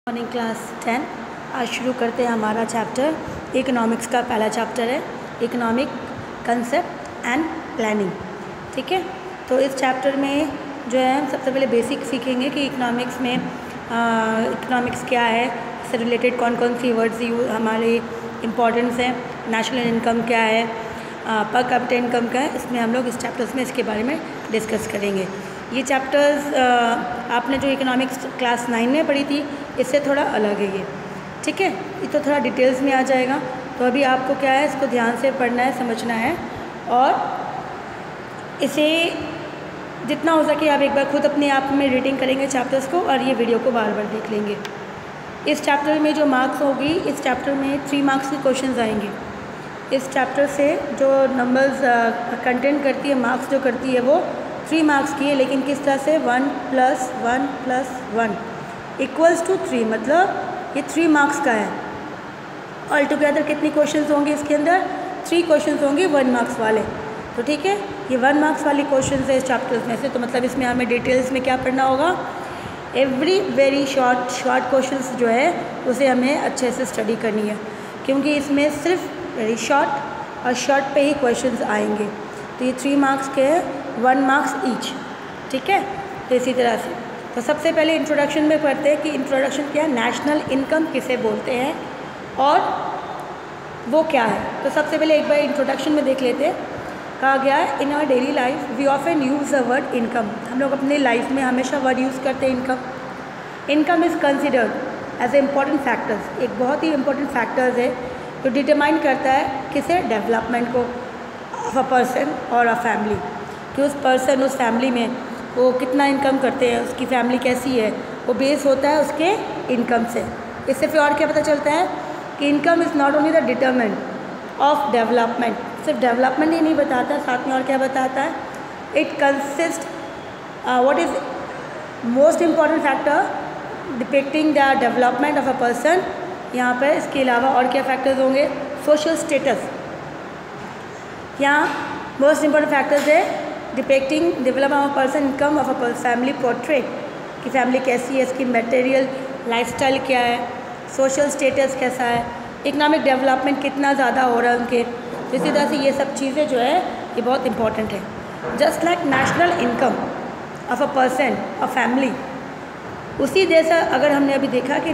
Morning class 10। आज शुरू करते हैं हमारा चैप्टर। इकोनॉमिक्स का पहला चैप्टर है इकोनॉमिक कंसेप्ट एंड प्लानिंग। ठीक है, तो इस चैप्टर में जो है हम सबसे पहले बेसिक सीखेंगे कि इकोनॉमिक्स में इकोनॉमिक्स क्या है, इससे रिलेटेड कौन कौन सी वर्ड्स हमारे इम्पोर्टेंस हैं, नेशनल इनकम क्या है, पर कैपिटा इनकम क्या है। इसमें हम लोग इस चैप्टर्स में इसके बारे में डिस्कस करेंगे। ये चैप्टर्स आपने जो इकोनॉमिक्स क्लास 9 में पढ़ी थी इससे थोड़ा अलग है ये। ठीक है, ये तो थोड़ा डिटेल्स में आ जाएगा। तो अभी आपको क्या है, इसको ध्यान से पढ़ना है, समझना है और इसे जितना हो सके आप एक बार खुद अपने आप में रीडिंग करेंगे चैप्टर्स को और ये वीडियो को बार बार देख लेंगे। इस चैप्टर में जो मार्क्स होगी, इस चैप्टर में 3 मार्क्स के क्वेश्चन आएंगे। इस चैप्टर से जो नंबर्स कंटेंट करती है, मार्क्स जो करती है वो 3 मार्क्स की है, लेकिन किस तरह से 1 + 1 + 1 = 3, मतलब ये 3 मार्क्स का है। ऑल टुगेदर कितनी क्वेश्चंस होंगे इसके अंदर? 3 क्वेश्चंस होंगे 1 मार्क्स वाले। तो ठीक है, ये 1 मार्क्स वाली क्वेश्चंस है इस चैप्टर्स में से। तो मतलब इसमें हमें डिटेल्स में क्या पढ़ना होगा, एवरी वेरी शॉर्ट क्वेश्चंस जो है उसे हमें अच्छे से स्टडी करनी है, क्योंकि इसमें सिर्फ वेरी शॉर्ट और शॉर्ट पे ही क्वेश्चंस आएंगे। तो ये 3 मार्क्स के हैं, 1 मार्क्स ईच। ठीक है, तो इसी तरह से तो सबसे पहले इंट्रोडक्शन में पढ़ते हैं कि इंट्रोडक्शन क्या है, नेशनल इनकम किसे बोलते हैं और वो क्या है। तो सबसे पहले एक बार इंट्रोडक्शन में देख लेते हैं। कहा गया है, in our daily life we often use the word income. हम लोग अपने लाइफ में हमेशा वर्ड यूज़ करते हैं income. Income is considered as a important factors, एक बहुत ही इंपॉर्टेंट फैक्टर्स है जो डिटरमाइन करता है किसे, डेवलपमेंट को ऑफ अ पर्सन और अ फैमिली, कि उस पर्सन उस फैमिली में वो कितना इनकम करते हैं, उसकी फैमिली कैसी है, वो बेस होता है उसके इनकम से। इससे फिर और क्या पता चलता है कि income is not only the determinant of development, सिर्फ डेवलपमेंट ही नहीं बताता, साथ में और क्या बताता है, it consist what is most important factor depicting the development of a person. यहाँ पर इसके अलावा और क्या फैक्टर्स होंगे, सोशल स्टेटस। यहाँ मोस्ट इम्पॉर्टेंट फैक्टर्स है depicting development of person, income of a family portrait, कि फैमिली कैसी है, इसकी मटेरियल लाइफस्टाइल क्या है, सोशल स्टेटस कैसा है, इकोनॉमिक डेवलपमेंट कितना ज़्यादा हो रहा है उनके। तो इसी तरह से ये सब चीज़ें जो है ये बहुत इंपॉर्टेंट है। Just like national income of a person और फैमिली, उसी जैसा अगर हमने अभी देखा कि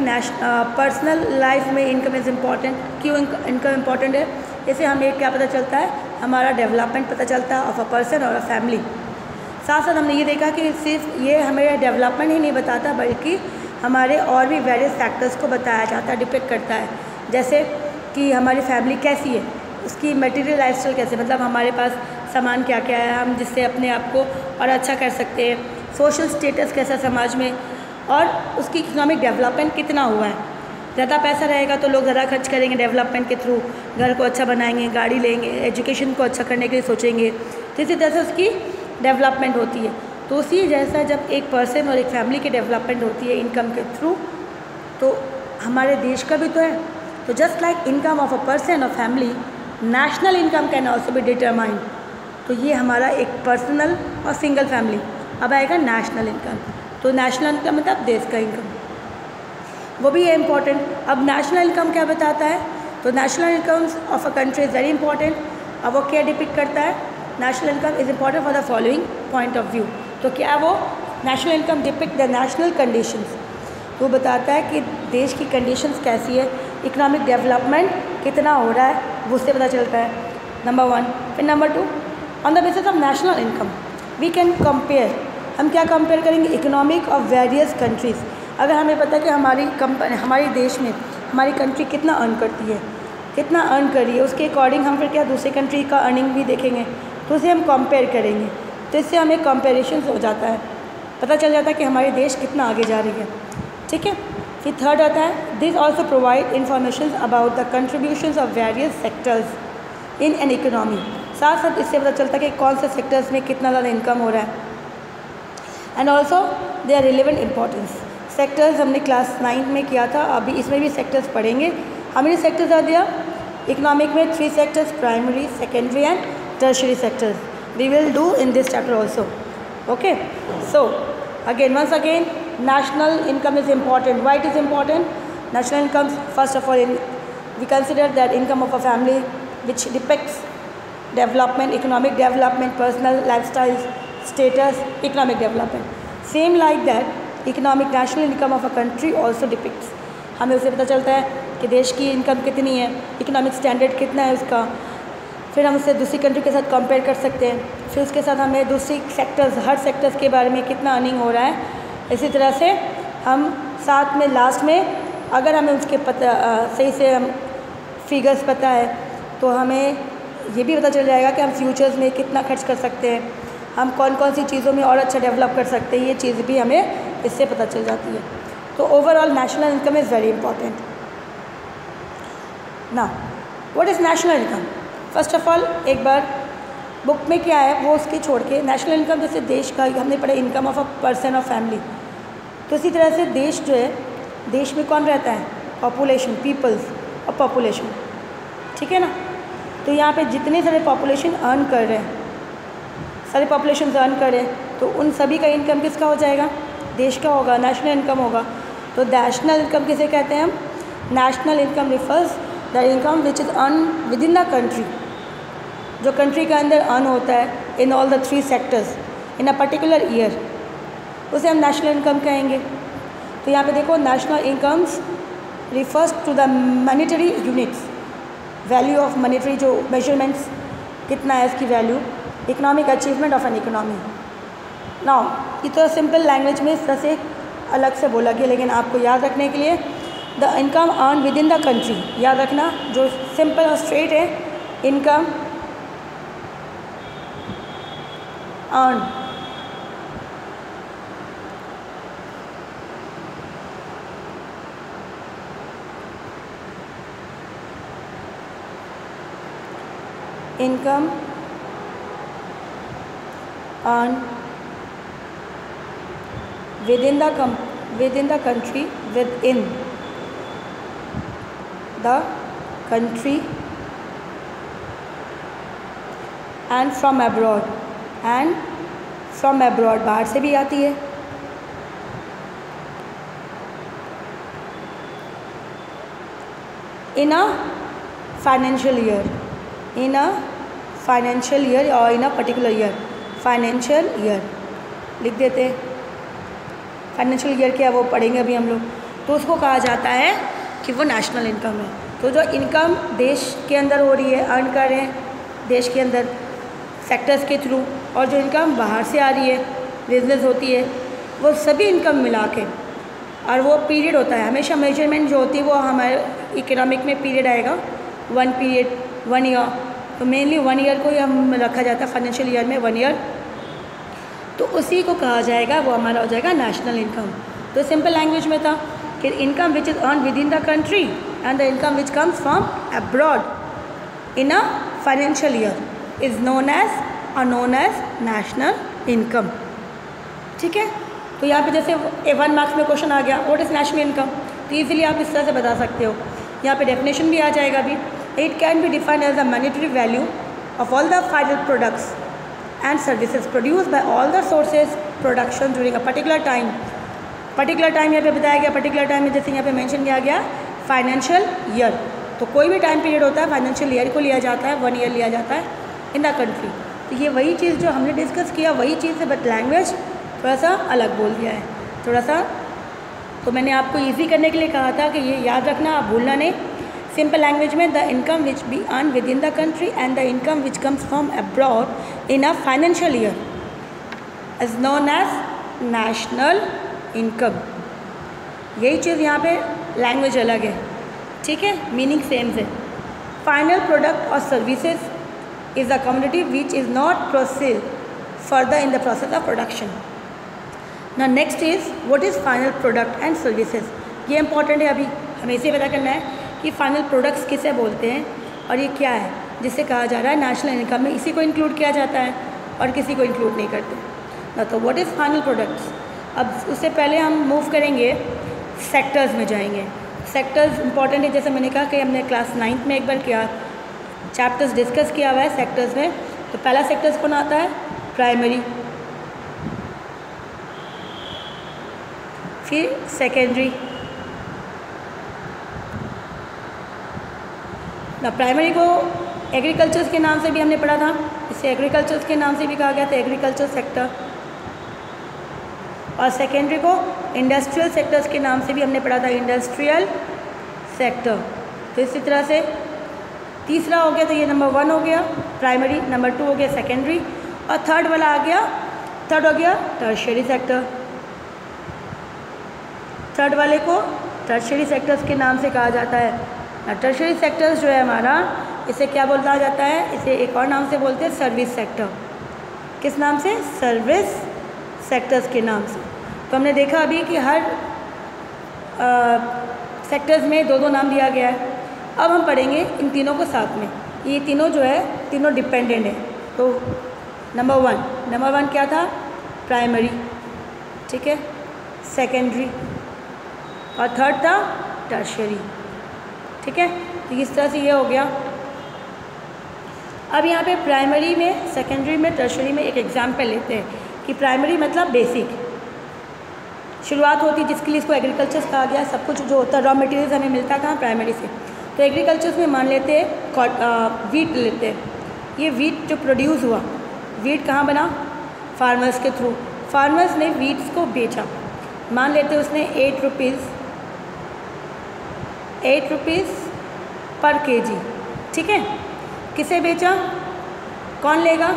पर्सनल लाइफ में इनकम इज़ इम्पॉर्टेंट। क्यों इनकम इम्पॉर्टेंट है, इससे हमें क्या पता चलता है, हमारा डेवलपमेंट पता चलता है ऑफ अ पर्सन और अ फैमिली। साथ साथ हमने ये देखा कि सिर्फ ये हमें डेवलपमेंट ही नहीं बताता, बल्कि हमारे और भी वेरियस फैक्टर्स को बताया जाता है, डिपेक्ट करता है। जैसे कि हमारी फैमिली कैसी है, उसकी मटेरियल लाइफस्टाइल कैसे, मतलब हमारे पास सामान क्या क्या है, हम जिससे अपने आप को और अच्छा कर सकते हैं, सोशल स्टेटस कैसा समाज में, और उसकी इकोनॉमिक डेवलपमेंट कितना हुआ है। ज़्यादा पैसा रहेगा तो लोग ज़्यादा खर्च करेंगे डेवलपमेंट के थ्रू, घर को अच्छा बनाएंगे, गाड़ी लेंगे, एजुकेशन को अच्छा करने के लिए सोचेंगे। तो इसी तरह से उसकी डेवलपमेंट होती है। तो उसी जैसा जब एक पर्सन और एक फैमिली की डेवलपमेंट होती है इनकम के थ्रू, तो हमारे देश का भी तो है। तो just like income of a person और family, national income can also be determined. तो ये हमारा एक पर्सनल और सिंगल फैमिली, अब आएगा नेशनल इनकम। तो नेशनल इनकम मतलब देश का इनकम, वो भी है इम्पॉर्टेंट। अब नेशनल इनकम क्या बताता है, तो national income of a country is very important. अब वो क्या डिपिक्ट करता है, national income is important for the following point of view. तो क्या वो national income depict the national conditions, वो बताता है कि देश की कंडीशंस कैसी है, इकोनॉमिक डेवलपमेंट कितना हो रहा है, वो उससे पता चलता है, नंबर 1। फिर number 2, on the basis of national income we can compare, हम क्या कंपेयर करेंगे, इकोनॉमिक ऑफ वेरियस कंट्रीज़। अगर हमें पता है कि हमारे देश में हमारी कंट्री कितना अर्न करती है, कितना अर्न कर रही है, उसके अकॉर्डिंग हम फिर क्या दूसरी कंट्री का अर्निंग भी देखेंगे, तो उसे हम कंपेयर करेंगे। तो इससे हमें कंपेरिजन हो जाता है, पता चल जाता है कि हमारे देश कितना आगे जा रही है। ठीक है, फिर थर्ड आता है, this also provide information about the contributions of various sectors in an economy. साथ साथ इससे पता चलता है कि कौन से सेक्टर्स में कितना ज़्यादा इनकम हो रहा है, and also they are relevant importance. Sectors हमने क्लास 9 में किया था, अभी इसमें भी सेक्टर्स पढ़ेंगे। हमने सेक्टर्स आ दिया इकोनॉमिक में 3 sectors, primary, secondary and tertiary sectors. We will do in this chapter also. Okay, so again once again national income is important. Why it is important? National income, first of all, we consider that income of a family which depicts development, economic development, personal lifestyle, status, economic development. Same like that, economic national income of a country also depicts. हमें उससे पता चलता है कि देश की income कितनी है, इकोनॉमिक स्टैंडर्ड कितना है उसका, फिर हम उससे दूसरी कंट्री के साथ कंपेयर कर सकते हैं, फिर उसके साथ हमें दूसरी सेक्टर्स, हर सेक्टर्स के बारे में कितना अर्निंग हो रहा है। इसी तरह से हम साथ में लास्ट में अगर हमें उसके पता सही से हम फिगर्स पता है तो हमें ये भी पता चल जाएगा कि हम फ्यूचर्स में कितना खर्च कर सकते हैं, हम कौन कौन सी चीज़ों में और अच्छा डेवलप कर सकते हैं, ये चीज़ भी हमें इससे पता चल जाती है। तो overall national income is very important. ना what is national income? First of all एक बार बुक में क्या है वो उसके छोड़ के, नेशनल इनकम जैसे देश का हमने पढ़ा इनकम ऑफ अ पर्सन और फैमिली, तो इसी तरह से देश जो है, देश में कौन रहता है? पॉपुलेशन, पीपल्स और पॉपुलेशन, ठीक है ना। तो यहाँ पे जितने सारे पॉपुलेशन अर्न कर रहे हैं, सारे पॉपुलेशन अर्न कर रहे हैं, तो उन सभी का इनकम किसका हो जाएगा? देश का होगा, नेशनल इनकम होगा। तो नेशनल इनकम किसे कहते हैं हम? National income refers the income which is earn within the country, जो कंट्री के अंदर अर्न होता है in all the 3 sectors in a particular year, उसे हम नेशनल इनकम कहेंगे। तो यहाँ पे देखो, national incomes refers to the monetary units, value of monetary, जो मेजरमेंट्स कितना है इसकी value, economic achievement of an economy. Now ये तो सिंपल लैंग्वेज में इस तरह से अलग से बोला गया, लेकिन आपको याद रखने के लिए the income earn within the country, याद रखना, जो सिंपल और स्ट्रेट है, income earn income earned within the country, within the country and from abroad, बाहर से भी आती है। in a financial year, in a financial year और in a particular year, financial year लिख देते हैं। फाइनेंशियल ईयर क्या है वो पढ़ेंगे अभी हम लोग। तो उसको कहा जाता है कि वो नेशनल इनकम है। तो जो इनकम देश के अंदर हो रही है, अर्न कर रहे हैं देश के अंदर सेक्टर्स के थ्रू, और जो इनकम बाहर से आ रही है, बिजनेस होती है, वो सभी इनकम मिला के, और वो पीरियड होता है हमेशा, मेजरमेंट जो होती है वो हमारे इकोनॉमिक में पीरियड आएगा, 1 ईयर। तो मेनली 1 ईयर को ही हम रखा जाता है फाइनेंशियल ईयर में, 1 ईयर, तो उसी को कहा जाएगा, वो हमारा हो जाएगा नेशनल इनकम। तो सिंपल लैंग्वेज में था कि income which is earn within the country and the income which comes from abroad in a financial year is known as national income, ठीक है। तो यहाँ पे जैसे 1 मार्क्स में क्वेश्चन आ गया, व्हाट इज़ नेशनल इनकम, तो ईजिली आप इस तरह से बता सकते हो। यहाँ पे डेफिनेशन भी आ जाएगा अभी, it can be defined as the monetary value of all the final products and services produce by all the sources production during a particular time. Particular time यहाँ पे बताया गया, पर्टिकुलर टाइम में जैसे यहाँ पे मेंशन किया गया फाइनेंशियल ईयर, तो कोई भी टाइम पीरियड होता है फाइनेंशियल ईयर को लिया जाता है, 1 ईयर लिया जाता है इन द कंट्री। तो ये वही चीज़ जो हमने डिस्कस किया, वही चीज़ है, बट लैंग्वेज थोड़ा सा अलग बोल दिया है, थोड़ा सा। तो मैंने आपको ईजी करने के लिए कहा था कि ये याद रखना, आप भूलना नहीं। सिंपल लैंग्वेज में the income which be earn within the country and the income which comes from abroad in a financial year is known as national income. यही चीज़ यहाँ पे लैंग्वेज अलग है, ठीक है, मीनिंग सेम है। फाइनल प्रोडक्ट और services is a community which is not proceed further in the process of production. ना next is what is final product and services. ये इंपॉर्टेंट है, अभी हमें इसे पता करना है कि फाइनल प्रोडक्ट्स किसे बोलते हैं और ये क्या है जिसे कहा जा रहा है नेशनल इनकम में, इसी को इंक्लूड किया जाता है और किसी को इंक्लूड नहीं करते ना। तो व्हाट इज़ फाइनल प्रोडक्ट्स। अब उससे पहले हम मूव करेंगे, सेक्टर्स में जाएंगे। सेक्टर्स इंपॉर्टेंट है, जैसे मैंने कहा कि हमने क्लास 9th में एक बार किया, चैप्टर्स डिस्कस किया हुआ है सेक्टर्स में। तो पहला सेक्टर्स कौन आता है, प्राइमरी। फिर सेकेंडरी। ना प्राइमरी को एग्रीकल्चर के नाम से भी हमने पढ़ा था, इसे एग्रीकल्चर के नाम से भी कहा गया था, एग्रीकल्चर सेक्टर। और सेकेंडरी को इंडस्ट्रियल सेक्टर्स के नाम से भी हमने पढ़ा था, इंडस्ट्रियल सेक्टर। तो इसी तरह से तीसरा हो गया, तो ये नंबर 1 हो गया प्राइमरी, नंबर 2 हो गया सेकेंडरी, और थर्ड वाला आ गया, थर्ड हो गया टर्शियरी सेक्टर। थर्ड वाले को टर्शियरी सेक्टर्स के नाम से कहा जाता है। टर्शियरी सेक्टर्स जो है हमारा, इसे क्या बोला जाता है, इसे एक और नाम से बोलते हैं सर्विस सेक्टर। किस नाम से? सर्विस सेक्टर्स के नाम से। तो हमने देखा अभी कि हर सेक्टर्स में 2-2 नाम दिया गया है। अब हम पढ़ेंगे इन तीनों को साथ में। ये तीनों जो है, तीनों डिपेंडेंट है। तो नंबर 1 क्या था? प्राइमरी, ठीक है, सेकेंडरी, और थर्ड था टर्शियरी, ठीक है। तो इस तरह से ये हो गया। अब यहाँ पे प्राइमरी में, सेकेंडरी में, टर्शियरी में एक एग्जाम्पल लेते हैं कि प्राइमरी मतलब बेसिक, शुरुआत होती जिसके लिए इसको एग्रीकल्चर कहा गया। सब कुछ जो होता है रॉ मटेरियल्स हमें मिलता कहाँ? प्राइमरी से। तो एग्रीकल्चर में मान लेते हैं वीट लेते हैं। ये वीट जो प्रोड्यूस हुआ, वीट कहाँ बना? फार्मर्स के थ्रू। फार्मर्स ने वीट्स को बेचा, मान लेते हैं उसने 8 रुपीज़ पर केजी, ठीक है। किसे बेचा? कौन लेगा?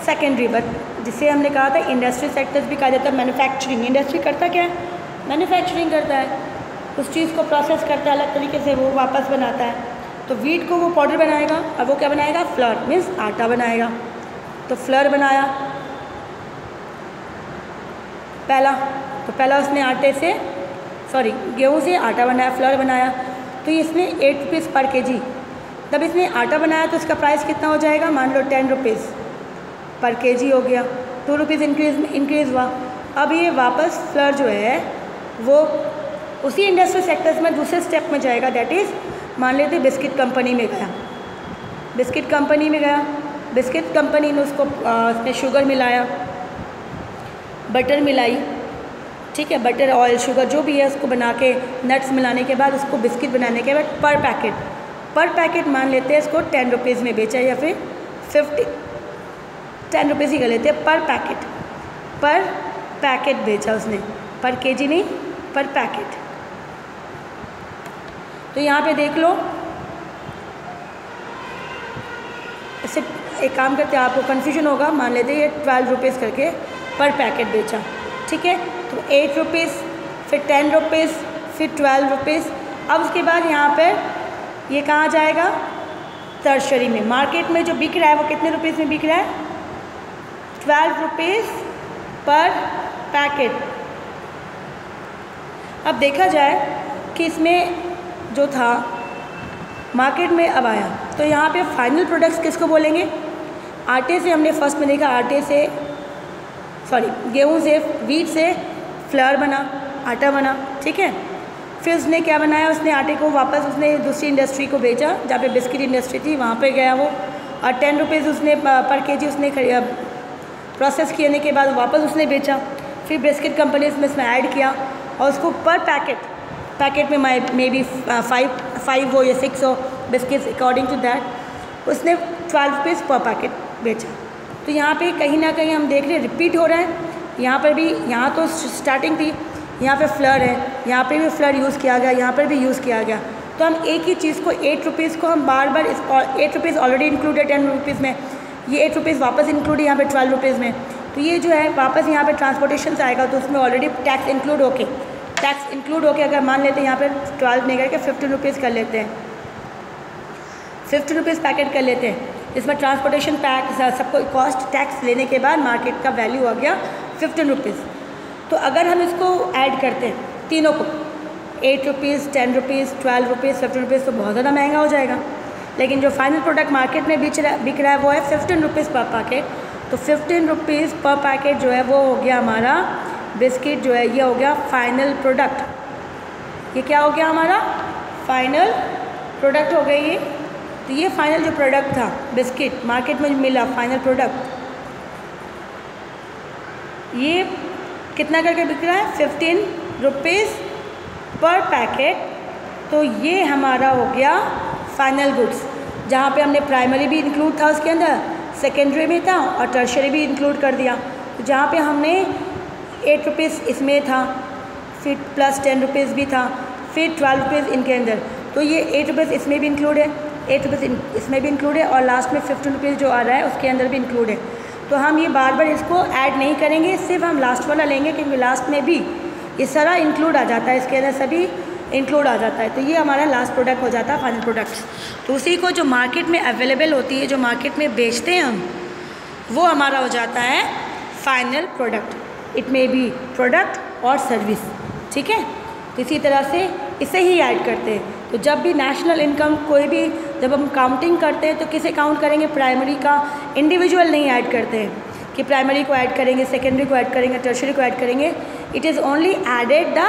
सेकेंडरी, बट जिसे हमने कहा था इंडस्ट्री सेक्टर्स भी कहा जाता है। मैन्युफैक्चरिंग, इंडस्ट्री करता क्या है? मैन्युफैक्चरिंग करता है, उस चीज़ को प्रोसेस करता है, अलग तरीके से वो वापस बनाता है। तो वीट को वो पाउडर बनाएगा, और वो क्या बनाएगा? फ्लोर, मीन्स आटा बनाएगा। तो फ्लोर बनाया पहला उसने गेहूँ से आटा बनाया, फ्लोर बनाया। तो इसने 8 रुपीज़ पर केजी, जब इसने आटा बनाया तो इसका प्राइस कितना हो जाएगा? मान लो 10 रुपीज़ पर केजी हो गया, 2 रुपीज़ इंक्रीज़ हुआ। अब ये वापस फ्लोर जो है वो उसी इंडस्ट्री सेक्टर्स में दूसरे स्टेप में जाएगा, दैट इज़ मान लेते बिस्किट कंपनी में गया। बिस्किट कंपनी ने उसमें शुगर मिलाया, बटर मिलाई, ठीक है, बटर, ऑयल, शुगर जो भी है उसको बना के, नट्स मिलाने के बाद उसको बिस्किट बनाने के बाद पर पैकेट मान लेते हैं इसको 10 रुपीज़ में बेचा, या फिर 10 रुपीज़ ही कर लेते हैं। पर पैकेट बेचा उसने, पर केजी नहीं, पर पैकेट। तो यहाँ पे देख लो, इससे एक काम करते हैं, आपको कन्फ्यूजन होगा, मान लेते हैं ये 12 रुपीज़ करके पर पैकेट बेचा, ठीक है। तो 8 रुपीज़, फिर 10 रुपीज़, फिर 12 रुपीज़। अब उसके बाद यहाँ पे ये कहाँ जाएगा? टर्शियरी में। मार्केट में जो बिक रहा है वो कितने रुपीज़ में बिक रहा है? 12 रुपीज़ पर पैकेट। अब देखा जाए कि इसमें जो था मार्केट में अब आया, तो यहाँ पे फाइनल प्रोडक्ट्स किसको बोलेंगे? आटे से हमने फर्स्ट में देखा, गेहूँ से, वीट से फ्लोर बना, आटा बना, ठीक है। फिर उसने क्या बनाया? उसने आटे को वापस उसने दूसरी इंडस्ट्री को बेचा, जहाँ पे बिस्किट इंडस्ट्री थी, वहाँ पे गया वो, और 10 रुपीज़ उसने पर केजी उसने प्रोसेस करने के बाद वापस उसने बेचा। फिर बिस्किट कंपनी इसमें ऐड किया, और उसको पर पैकेट में मे बी 5 हो या 6 हो बिस्किट्स, अकॉर्डिंग टू दैट उसने 12 रुपीज़ पर पैकेट बेचा। तो यहाँ पे कहीं ना कहीं हम देख रहे हैं रिपीट हो रहा है। यहाँ पर भी, यहाँ तो स्टार्टिंग थी, यहाँ पे फ्लोर है, यहाँ पे भी फ्लोर यूज़ किया गया, यहाँ पर भी यूज़ किया गया। तो हम एक ही चीज़ को 8 रुपीज़ को हम बार 8 रुपीज़ ऑलरेडी इंक्लूड है 10 रुपीज़ में, ये 8 रुपीज़ वापस इंक्लूड है यहाँ पे 12 रुपीज़ में। तो ये जो है वापस यहाँ पे ट्रांसपोर्टेशन से आएगा, तो उसमें ऑलरेडी टैक्स इंक्लूड होके अगर मान लेते हैं यहाँ पर 12 नहीं करके 15 रुपीज़ कर लेते हैं, 50 रुपीज़ पैकेट कर लेते हैं। इसमें ट्रांसपोर्टेशन पैक सबको कॉस्ट टैक्स लेने के बाद मार्केट का वैल्यू आ गया 15 रुपीज़। तो अगर हम इसको ऐड करते हैं तीनों को, 8 रुपीज़, 10 रुपीज़, 12 रुपीज़, 15 रुपीज़, तो बहुत ज़्यादा महंगा हो जाएगा। लेकिन जो फाइनल प्रोडक्ट मार्केट में बिक रहा है वो है 15 रुपीज़ पर पैकेट। तो 15 रुपीज़ पर पैकेट जो है वो हो गया हमारा बिस्किट, जो है ये हो गया फाइनल प्रोडक्ट। ये क्या हो गया? हमारा फाइनल प्रोडक्ट हो गई ये। तो ये फाइनल जो प्रोडक्ट था बिस्किट मार्केट में मिला, फाइनल प्रोडक्ट, ये कितना करके बिक रहा है? 15 रुपीज़ पर पैकेट। तो ये हमारा हो गया फाइनल गुड्स, जहाँ पे हमने प्राइमरी भी इंक्लूड था उसके अंदर, सेकेंडरी भी था और टर्शरी भी इंक्लूड कर दिया। तो जहाँ पे हमने 8 रुपीज़ इसमें था, फिर प्लस 10 रुपीज़ भी था, फिर 12 रुपीज़ इनके अंदर, तो ये 8 रुपीज़ इसमें भी इंक्लूड है, 8 रुपीज़ इसमें भी इंक्लूड है, और लास्ट में 15 रुपीज़ जो आ रहा है उसके अंदर भी इंक्लूड है। तो हम ये बार बार इसको ऐड नहीं करेंगे, सिर्फ हम लास्ट वाला लेंगे, क्योंकि लास्ट में भी ये सारा इंक्लूड आ जाता है, इसके अंदर सभी इंक्लूड आ जाता है। तो ये हमारा लास्ट प्रोडक्ट हो जाता है फाइनल प्रोडक्ट्स। तो उसी को जो मार्केट में अवेलेबल होती है, जो मार्केट में बेचते हैं हम, वो हमारा हो जाता है final product. It may be product और सर्विस, ठीक है। तो इसी तरह से इसे ही ऐड करते हैं। तो जब भी नेशनल इनकम कोई भी जब हम काउंटिंग करते हैं तो किसे काउंट करेंगे, प्राइमरी का, इंडिविजुअल नहीं ऐड करते हैं कि प्राइमरी को ऐड करेंगे, सेकेंडरी को ऐड करेंगे, टर्शरी को ऐड करेंगे। It is only added the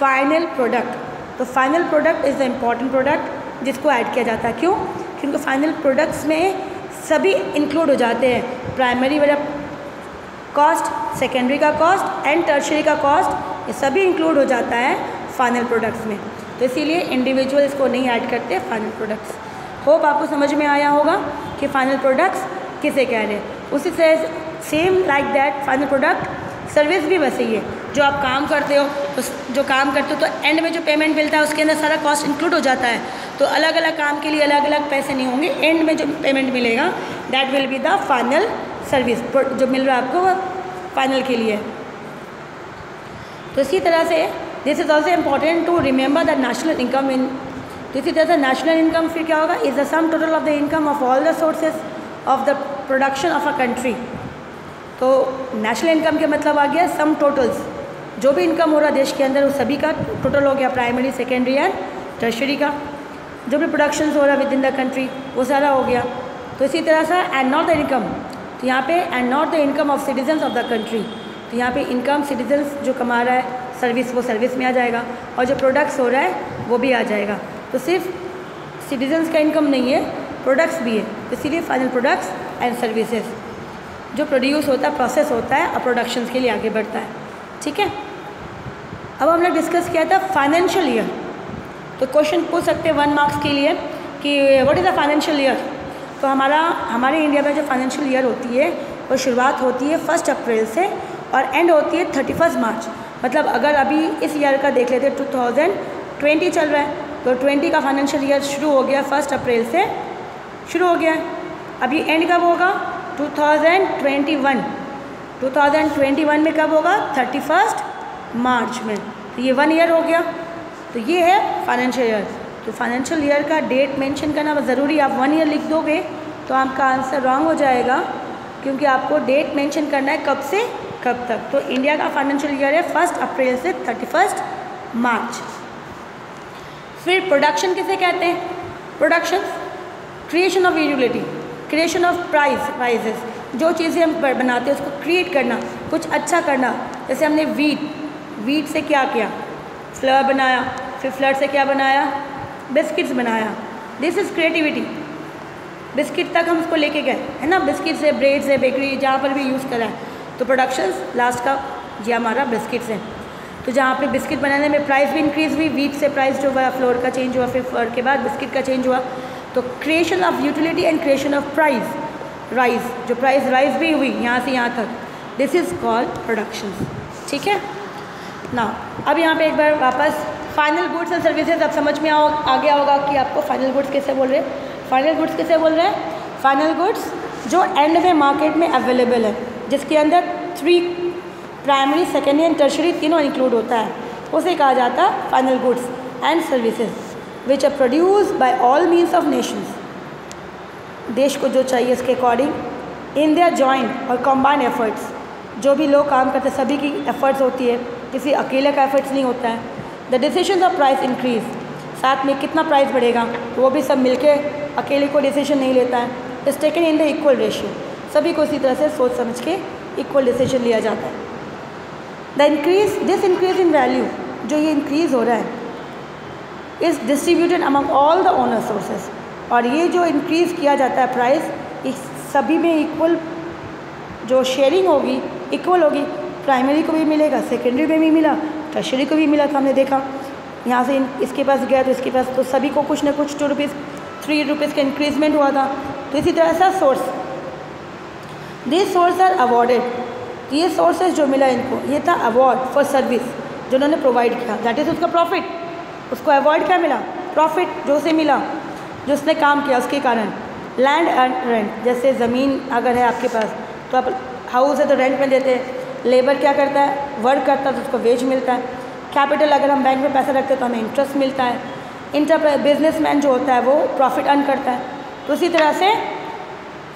final product. तो final product is the important product जिसको ऐड किया जाता है। क्यों? क्योंकि फाइनल प्रोडक्ट्स में सभी इंक्लूड हो जाते हैं, प्राइमरी वाला कॉस्ट, सेकेंडरी का कॉस्ट एंड टर्शरी का कॉस्ट, ये सभी इंक्लूड हो जाता है फाइनल प्रोडक्ट्स में। तो इसीलिए इंडिविजुअल इसको नहीं ऐड करते फाइनल प्रोडक्ट्स। होप आपको समझ में आया होगा कि फाइनल प्रोडक्ट्स किसे कह रहे हैं। उसी से same like that final product service भी वैसे ही है। जो आप काम करते हो, जो काम करते हो तो एंड में जो पेमेंट मिलता है उसके अंदर सारा कॉस्ट इंक्लूड हो जाता है। तो अलग अलग काम के लिए अलग अलग पैसे नहीं होंगे, एंड में जो पेमेंट मिलेगा that will be the final service, जो मिल रहा है आपको वो फाइनल के लिए। तो इसी तरह से this is also important to remember the national income in. तो इसी तरह से नेशनल इनकम फिर क्या होगा, is the sum total of the income of all the sources of the production of a country. तो नेशनल इनकम के मतलब आ गया सम टोटल्स, जो भी इनकम हो रहा है देश के अंदर वो सभी का टोटल हो गया, प्राइमरी, सेकेंडरी एंड टर्शरी का। जो भी प्रोडक्शन हो रहा है विद इन द कंट्री वो सारा हो गया। तो इसी तरह से एंड नॉट द इनकम, तो यहाँ पे and not the income of citizens of the country. तो यहाँ पे इनकम सिटीजन्स जो कमा रहा है, सर्विस, वो सर्विस में आ जाएगा, और जो प्रोडक्ट्स हो रहा है वो भी आ जाएगा। तो सिर्फ सिटीजन्स का इनकम नहीं है, प्रोडक्ट्स भी है। तो इसीलिए फाइनल प्रोडक्ट्स एंड सर्विसेज जो प्रोड्यूस होता है, प्रोसेस होता है और प्रोडक्शंस के लिए आगे बढ़ता है, ठीक है। अब हमने डिस्कस किया था फाइनेंशियल ईयर। तो क्वेश्चन पूछ सकते हैं 1 मार्क्स के लिए कि what is the financial year. तो हमारे इंडिया में जो फाइनेंशियल ईयर होती है वो शुरुआत होती है 1 अप्रैल से और एंड होती है 31 मार्च। मतलब अगर अभी इस ईयर का देख लेते हैं, 2020 चल रहा है, तो 20 का फाइनेंशियल ईयर शुरू हो गया 1 अप्रैल से शुरू हो गया है। अब ये एंड कब होगा, 2021। 2021 में कब होगा, 31 मार्च में। तो ये 1 ईयर हो गया। तो ये है फाइनेंशियल ईयर। तो फाइनेंशियल ईयर का डेट मेंशन करना ज़रूरी। आप 1 ईयर लिख दोगे तो आपका आंसर रॉन्ग हो जाएगा, क्योंकि आपको डेट मेंशन करना है कब से कब तक। तो इंडिया का फाइनेंशियल ईयर है 1 अप्रैल से 31 मार्च। फिर प्रोडक्शन किसे कहते हैं, production creation of utility, creation of prices, जो चीज़ें हम बनाते हैं उसको क्रिएट करना, कुछ अच्छा करना। जैसे हमने वीट से क्या किया, फ्लवर बनाया, फिर फ्लवर से क्या बनाया, बिस्किट्स बनाया। This is creativity. बिस्किट तक हम उसको लेके गए, है ना, बिस्किट से, ब्रेड से, बेकरी, जहाँ पर भी यूज़ करा है। तो प्रोडक्शंस लास्ट का ये हमारा बिस्किट्स है। तो जहाँ पे बिस्किट बनाने में प्राइस भी इंक्रीज़ हुई, वीट से प्राइस जो हुआ, फ्लोर का चेंज हुआ, फिर फ्लोर के बाद बिस्किट का चेंज हुआ। तो creation of utility and creation of rise, जो प्राइस राइज भी हुई यहाँ से यहाँ तक, दिस इज़ कॉल्ड प्रोडक्शन, ठीक है ना। अब यहाँ पे एक बार वापस फाइनल गुड्स एंड सर्विसेज अब समझ में आ गया होगा कि आपको फाइनल गुड्स कैसे बोल रहे हैं। फाइनल गुड्स कैसे बोल रहे हैं, फाइनल गुड्स जो एंड में मार्केट में अवेलेबल है, जिसके अंदर 3 प्राइमरी, सेकेंडरी एंड टर्शरी तीनों इंक्लूड होता है, उसे कहा जाता है final goods and services which are produce by all means of nations. देश को जो चाहिए उसके अकॉर्डिंग इन देयर जॉइंट और कॉम्बाइंड एफर्ट्स। जो भी लोग काम करते हैं सभी की एफर्ट्स होती है, किसी अकेले का एफर्ट्स नहीं होता है। The decision of price increase, साथ में कितना प्राइस बढ़ेगा वो भी सब मिलके, अकेले को डिसीजन नहीं लेता है। Is taken in the equal ratio, सभी को इसी तरह से सोच समझ के इक्वल डिसीजन लिया जाता है। दिस इंक्रीज इन वैल्यू, जो ये इंक्रीज़ हो रहा है, is distributed among all the owner sources. और ये जो इंक्रीज़ किया जाता है प्राइस, इस सभी में इक्वल जो शेयरिंग होगी, इक्वल होगी। प्राइमरी को भी मिलेगा, सेकेंडरी में भी मिला, ट्रेशरी को भी मिला था, हमने देखा यहाँ से इसके पास गया तो इसके पास, तो सभी को कुछ ना कुछ 2 रुपीज़ 3 रुपीज़ का इंक्रीजमेंट हुआ था। तो इसी तरह से source, this source are awarded, ये सोर्सेज जो मिला इनको ये था अवार्ड फॉर सर्विस जो उन्होंने प्रोवाइड किया, दैट इज़ उसका प्रॉफिट, उसको अवार्ड क्या मिला, प्रॉफिट जो उसे मिला, जो उसने काम किया उसके कारण। लैंड एंड रेंट, जैसे ज़मीन अगर है आपके पास तो आप हाउस है तो रेंट में देते हैं, लेबर क्या करता है, वर्क करता है तो उसको वेज मिलता है। कैपिटल अगर हम बैंक में पैसा रखते हैं तो हमें इंटरेस्ट मिलता है। इंटरप्राइज बिजनेसमैन जो होता है वो प्रॉफिट अर्न करता है। तो इसी तरह से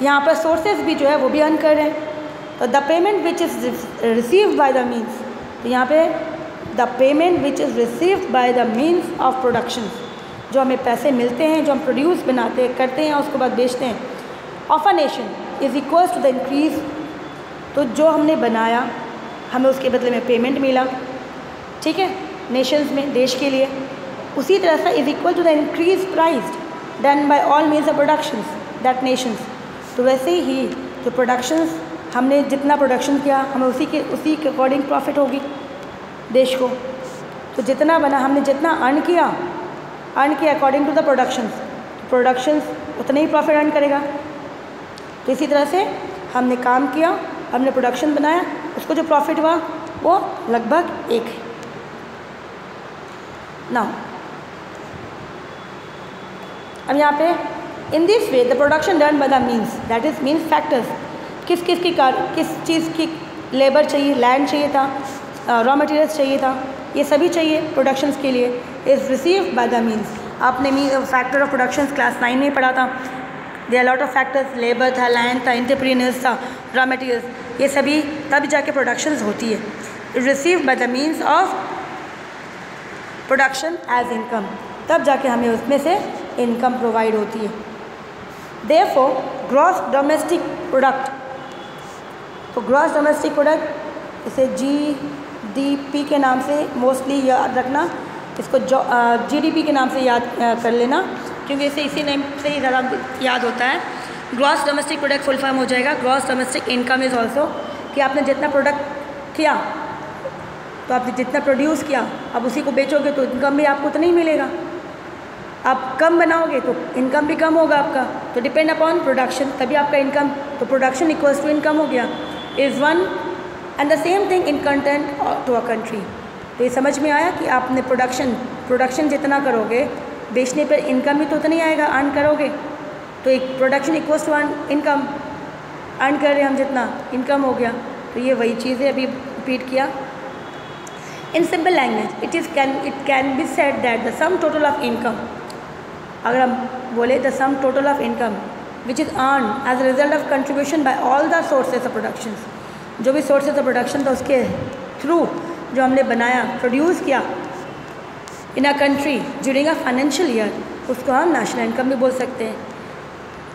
यहाँ पर सोर्सेज भी जो है वो भी अर्न कर रहे हैं। तो the payment which is received by the means, तो यहाँ पे the payment which is received by the means of production, जो हमें पैसे मिलते हैं जो हम प्रोड्यूस बनाते करते हैं उसके बाद बेचते हैं, of a nation is equals to the increase, तो जो हमने बनाया हमें उसके बदले में पेमेंट मिला, ठीक है, नेशंस में देश के लिए। उसी तरह से is equal to the increase price done by all means of productions that nations, तो वैसे ही जो प्रोडक्शंस हमने जितना प्रोडक्शन किया हमें उसी के अकॉर्डिंग प्रॉफिट होगी देश को। तो जितना बना हमने जितना अर्न किया अकॉर्डिंग टू द प्रोडक्शंस उतना ही प्रॉफिट अर्न करेगा। तो इसी तरह से हमने काम किया, हमने प्रोडक्शन बनाया, उसको जो प्रॉफिट हुआ वो लगभग एक है। नाउ अब यहाँ पे in this way the production done by the means, that is means factors, किस चीज़ की लेबर चाहिए, लैंड चाहिए था, रॉ मटेरियल्स चाहिए था, ये सभी चाहिए प्रोडक्शंस के लिए, is received by the means. आपने फैक्टर ऑफ प्रोडक्शंस क्लास 9 में पढ़ा था। They are lot of factors, labour था, लैंड था, एंटरप्रेन्योर्स था, रॉ मटेरियल्स, ये सभी तब जाके प्रोडक्शंस होती है। Received by the means of production as income, तब जाके हमें उसमें से इनकम प्रोवाइड होती है। देयरफॉर ग्रॉस डोमेस्टिक प्रोडक्ट, तो ग्रॉस डोमेस्टिक प्रोडक्ट इसे GDP के नाम से मोस्टली याद रखना, इसको GDP के नाम से याद कर लेना क्योंकि इसे इसी नेम से ही ज़्यादा याद होता है। Gross domestic product full form हो जाएगा gross domestic income is also, कि आपने जितना प्रोडक्ट किया तो आपने जितना प्रोड्यूस किया अब उसी को बेचोगे तो इनकम भी आपको उतना ही मिलेगा। आप कम बनाओगे तो इनकम भी कम होगा आपका, तो डिपेंड अपॉन प्रोडक्शन, तभी आपका इनकम, तो प्रोडक्शन इक्वल्स टू इनकम हो गया। Is one and the same thing in content to a country. तो ये समझ में आया कि आपने प्रोडक्शन जितना करोगे बेचने पर इनकम भी तो उतना ही आएगा, अर्न करोगे तो एक production equals to income, earn कर रहे हैं हम जितना इनकम हो गया। तो ये वही चीज़ है, अभी रिपीट किया। In simple language it can be said that the sum total of income, अगर हम बोले the sum total of income which is earn as a result of contribution by all the sources of production, जो भी sources of production था उसके through जो हमने बनाया प्रोड्यूस किया in a country during a financial year, उसको हम नेशनल इनकम भी बोल सकते हैं।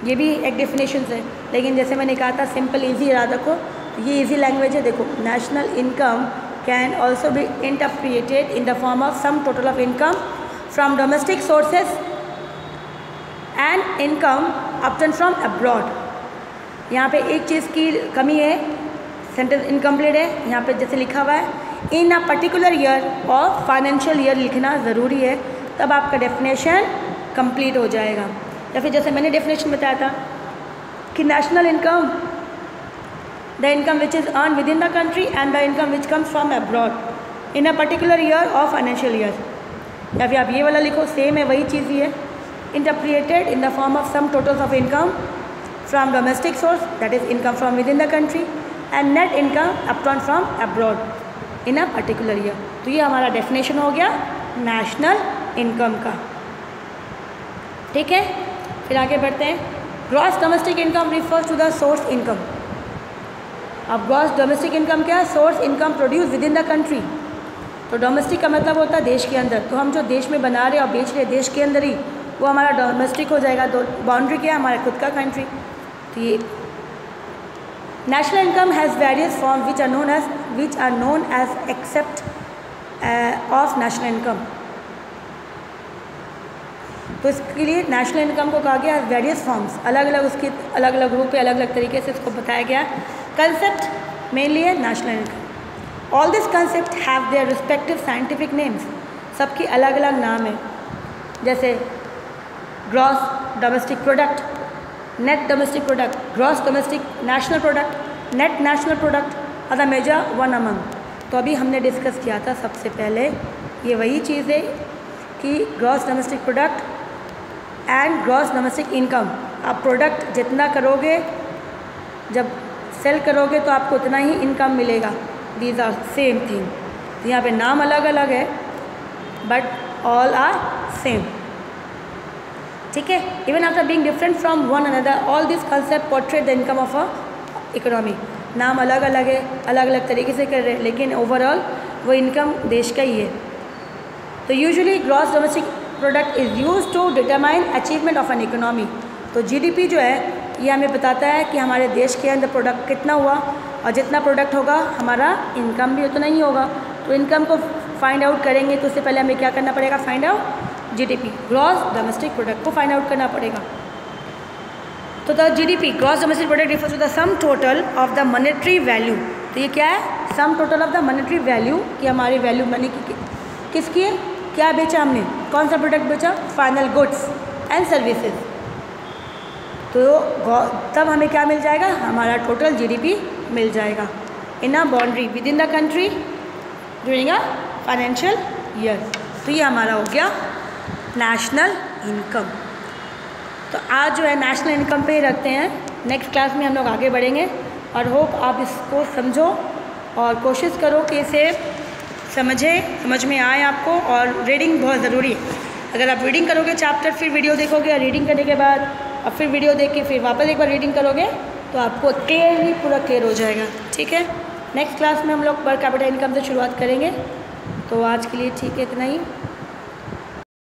ये भी एक डेफिनेशन है, लेकिन जैसे मैंने कहा था सिंपल ईजी याद रखो, ये ईजी लैंग्वेज है। देखो, national income can also B interpreted in the form of some total of income from domestic sources and income obtain from abroad. यहाँ पे एक चीज़ की कमी है, सेंटेंस इनकम्प्लीट है, यहाँ पे जैसे लिखा हुआ है इन अ पर्टिकुलर ईयर और फाइनेंशियल ईयर लिखना ज़रूरी है, तब आपका डेफिनेशन कंप्लीट हो जाएगा। या फिर जैसे मैंने डेफिनेशन बताया था कि national income the income which is earn within the country and the income which comes from abroad in a particular year और फाइनेंशियल ईयर। या फिर आप ये वाला लिखो, सेम है, वही चीज़ ही है। Interpreted in the form of sum totals of income from domestic source, that is income from within the country, and net income upturn from abroad in a particular year. तो ये हमारा definition हो गया national income का। ठीक है, फिर आगे बढ़ते हैं। Gross domestic income refers to the source income. अब ग्रॉस डोमेस्टिक इनकम क्या है? Source income produce within the country. तो डोमेस्टिक का मतलब होता है देश के अंदर, तो हम जो देश में बना रहे और बेच रहे देश के अंदर ही, वो हमारा डोमेस्टिक हो जाएगा। बाउंड्री क्या है? हमारा खुद का कंट्री। तो ये national income has various form which are known as except of national income. तो इसके लिए नेशनल इनकम को कहा गया है वेरियस फॉर्म्स, अलग अलग उसके अलग अलग रूप पे अलग अलग तरीके से इसको बताया गया। कंसेप्ट मेनली है national income. All this concept have their respective scientific names, सबकी अलग अलग नाम है, जैसे gross domestic product, net domestic product, gross domestic national product, net national product, other major one among. तो अभी हमने डिस्कस किया था सबसे पहले, ये वही चीज़ है कि gross domestic product and gross domestic income. आप प्रोडक्ट जितना करोगे, जब सेल करोगे तो आपको उतना ही इनकम मिलेगा। These are same thing. तो यहाँ पे नाम अलग अलग है बट ऑल आर सेम, ठीक है। Even after being different from one another, all this concept portrait the income of a economy. नाम अलग अलग है, अलग अलग तरीके से कर रहे हैं, लेकिन ओवरऑल वो इनकम देश का ही है। तो usually gross domestic product is used to determine achievement of an economy. तो जीडीपी जो है ये हमें बताता है कि हमारे देश के अंदर प्रोडक्ट कितना हुआ, और जितना प्रोडक्ट होगा हमारा इनकम भी उतना ही होगा। तो इनकम को फाइंड आउट करेंगे तो उससे पहले हमें क्या करना पड़ेगा, find out GDP, gross domestic product को फाइंड आउट करना पड़ेगा। तो the GDP, gross domestic product, refers to the sum total of the monetary value. तो ये क्या है, sum total of the monetary value, कि हमारी वैल्यू मनी की किसकी है, क्या बेचा हमने, कौन सा प्रोडक्ट बेचा, फाइनल गुड्स एंड सर्विसेज। तो तब हमें क्या मिल जाएगा, हमारा टोटल जीडीपी मिल जाएगा in a boundary within the country during a financial year. तो ये हमारा हो गया नेशनल इनकम। तो आज जो है नेशनल इनकम पे ही रखते हैं, नेक्स्ट क्लास में हम लोग आगे बढ़ेंगे, और होप आप इसको समझो और कोशिश करो कि इसे समझ में आए आपको। और रीडिंग बहुत ज़रूरी है। अगर आप रीडिंग करोगे चैप्टर, फिर वीडियो देखोगे, और रीडिंग करने के बाद और फिर वीडियो देख के फिर वापस एक बार रीडिंग करोगे तो आपको क्लियरली पूरा क्लियर हो जाएगा, ठीक है। नेक्स्ट क्लास में हम लोग पर कैपिटल इनकम से शुरुआत करेंगे। तो आज के लिए ठीक है, इतना ही।